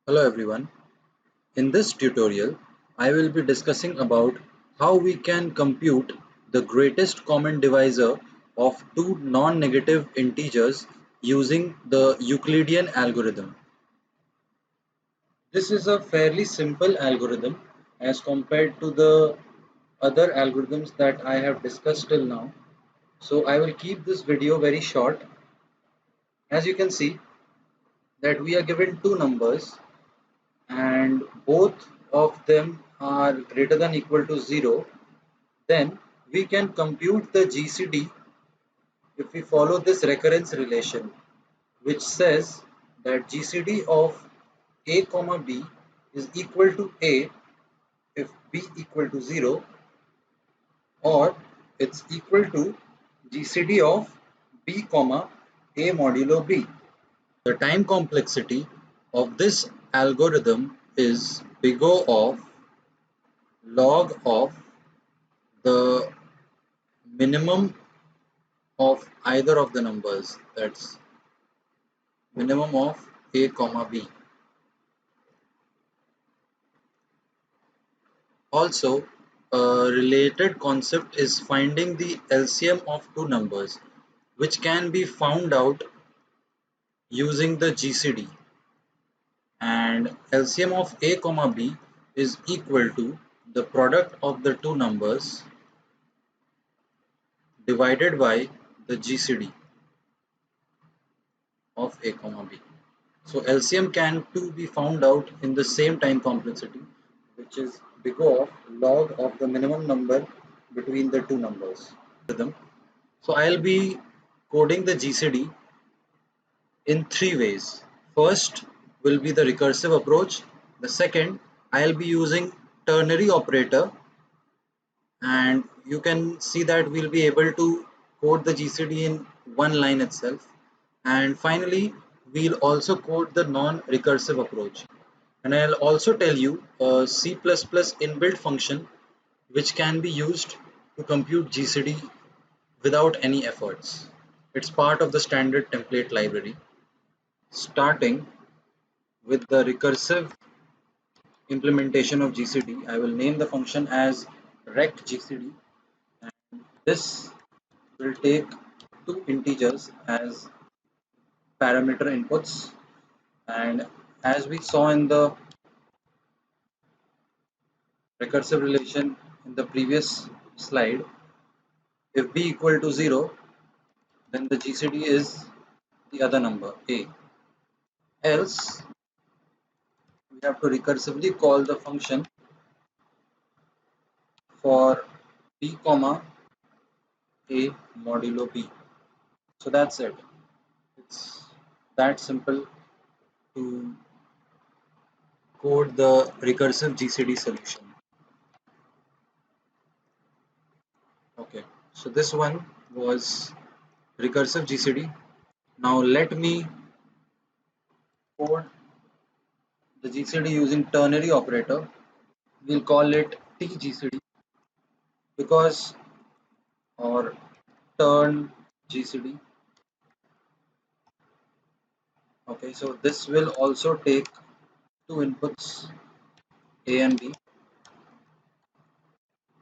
Hello everyone. In this tutorial, I will be discussing about how we can compute the greatest common divisor of two non-negative integers using the Euclidean algorithm. This is a fairly simple algorithm as compared to the other algorithms that I have discussed till now. So I will keep this video very short. As you can see that we are given two numbers and both of them are greater than equal to 0, then we can compute the GCD if we follow this recurrence relation, which says that GCD of a comma b is equal to a if b equal to 0, or it's equal to GCD of b comma a modulo b. The time complexity of this algorithm is big O of log of the minimum of either of the numbers, that's minimum of a comma b. Also, a related concept is finding the LCM of two numbers, which can be found out using the GCD, and LCM of a comma b is equal to the product of the two numbers divided by the GCD of a comma b. So LCM can too be found out in the same time complexity, which is big O of log of the minimum number between the two numbers. So I'll be coding the GCD in three ways. First will be the recursive approach. The second, I'll be using ternary operator, and you can see that we'll be able to code the GCD in one line itself. And finally, we'll also code the non-recursive approach. And I'll also tell you a C++ inbuilt function which can be used to compute GCD without any efforts. It's part of the standard template library. Starting with the recursive implementation of GCD, I will name the function as recgcd. This will take two integers as parameter inputs, and as we saw in the recursive relation in the previous slide, if b equal to 0, then the GCD is the other number a. Else, we have to recursively call the function for b comma a modulo b. So that's it. It's that simple to code the recursive GCD solution. Okay, so this one was recursive GCD. Now let me code the GCD using ternary operator. We'll call it TGCD because, or turn GCD. Okay, so this will also take two inputs A and B,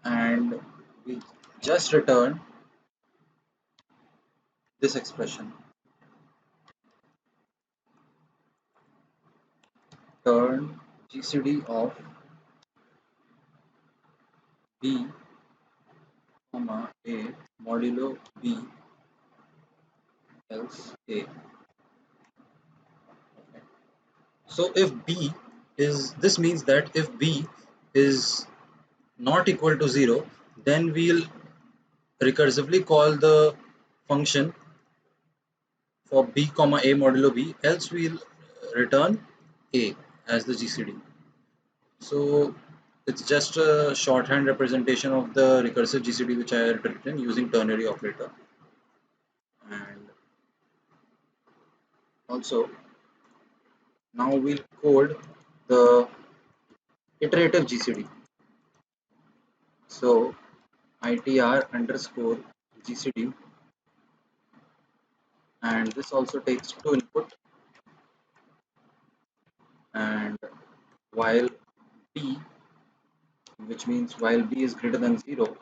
and we just return this expression, turn GCD of B comma A modulo B else A. Okay. So if B is, this means that if B is not equal to 0, then we'll recursively call the function for b comma a modulo b, else we'll return a as the GCD. So it's just a shorthand representation of the recursive GCD which I had written using ternary operator. And also now we'll code the iterative GCD. So itr underscore GCD, and this also takes two input, and while b, which means while b is greater than 0,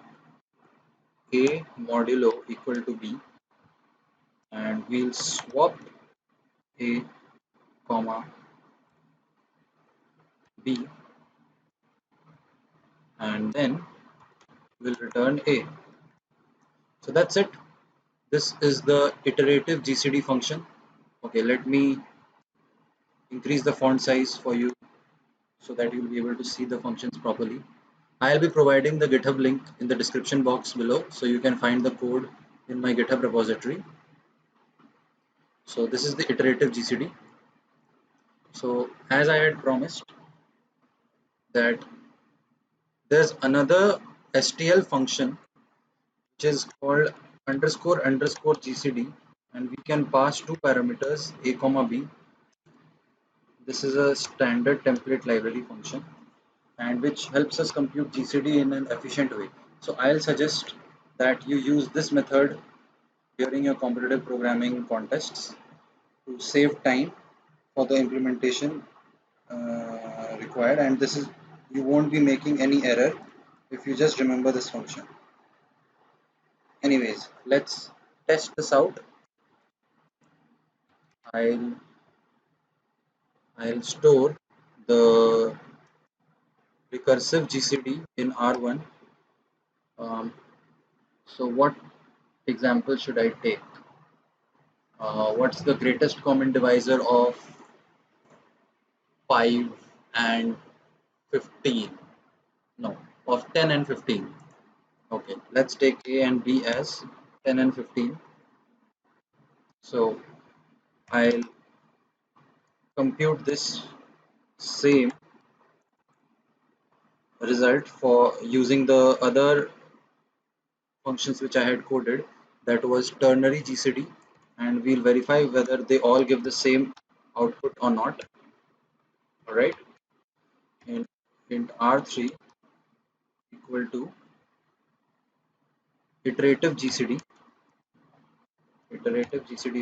a modulo equal to b, and we'll swap a comma b, and then we'll return a. So that's it. This is the iterative GCD function. Okay, let me increase the font size for you so that you'll be able to see the functions properly. I'll be providing the GitHub link in the description box below, so you can find the code in my GitHub repository. So this is the iterative GCD. So as I had promised that there's another STL function which is called underscore underscore GCD, and we can pass two parameters a comma b. This is a standard template library function and which helps us compute GCD in an efficient way. So I'll suggest that you use this method during your competitive programming contests to save time for the implementation required, and this is, you won't be making any error if you just remember this function. Anyways, let's test this out. I'll store the recursive GCD in R1. So what example should I take? What's the greatest common divisor of 5 and 15? No, of 10 and 15. Okay, let's take A and B as 10 and 15. So I'll compute this same result for using the other functions which I had coded, that was ternary GCD, and we'll verify whether they all give the same output or not. Alright, in int R3 equal to iterative GCD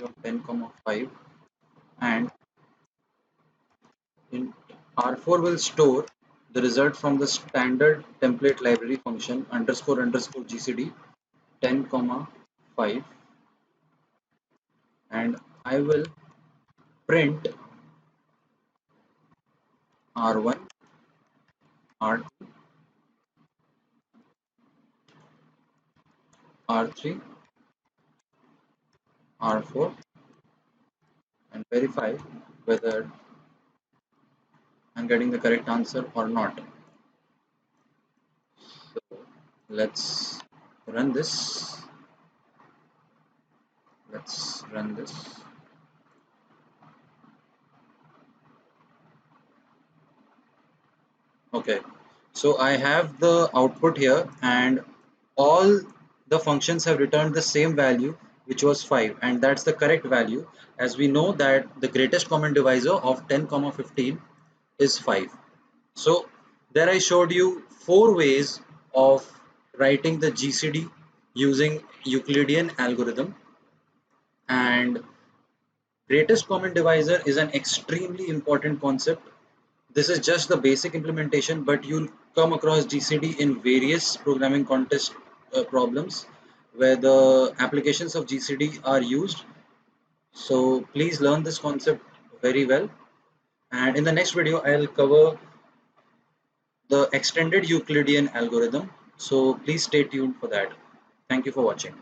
of 10 5, and int R4 will store the result from the standard template library function underscore underscore GCD 10 5, and I will print R1, R2, R3, R4 and verify whether I'm getting the correct answer or not. So let's run this. Okay, so I have the output here, and all the functions have returned the same value, which was 5, and that's the correct value, as we know that the greatest common divisor of 10 15 is 5. So there I showed you 4 ways of writing the GCD using Euclidean algorithm, and greatest common divisor is an extremely important concept. This is just the basic implementation, but you'll come across GCD in various programming contest problems where the applications of GCD are used. So please learn this concept very well. And in the next video, I'll cover the extended Euclidean algorithm. So please stay tuned for that. Thank you for watching.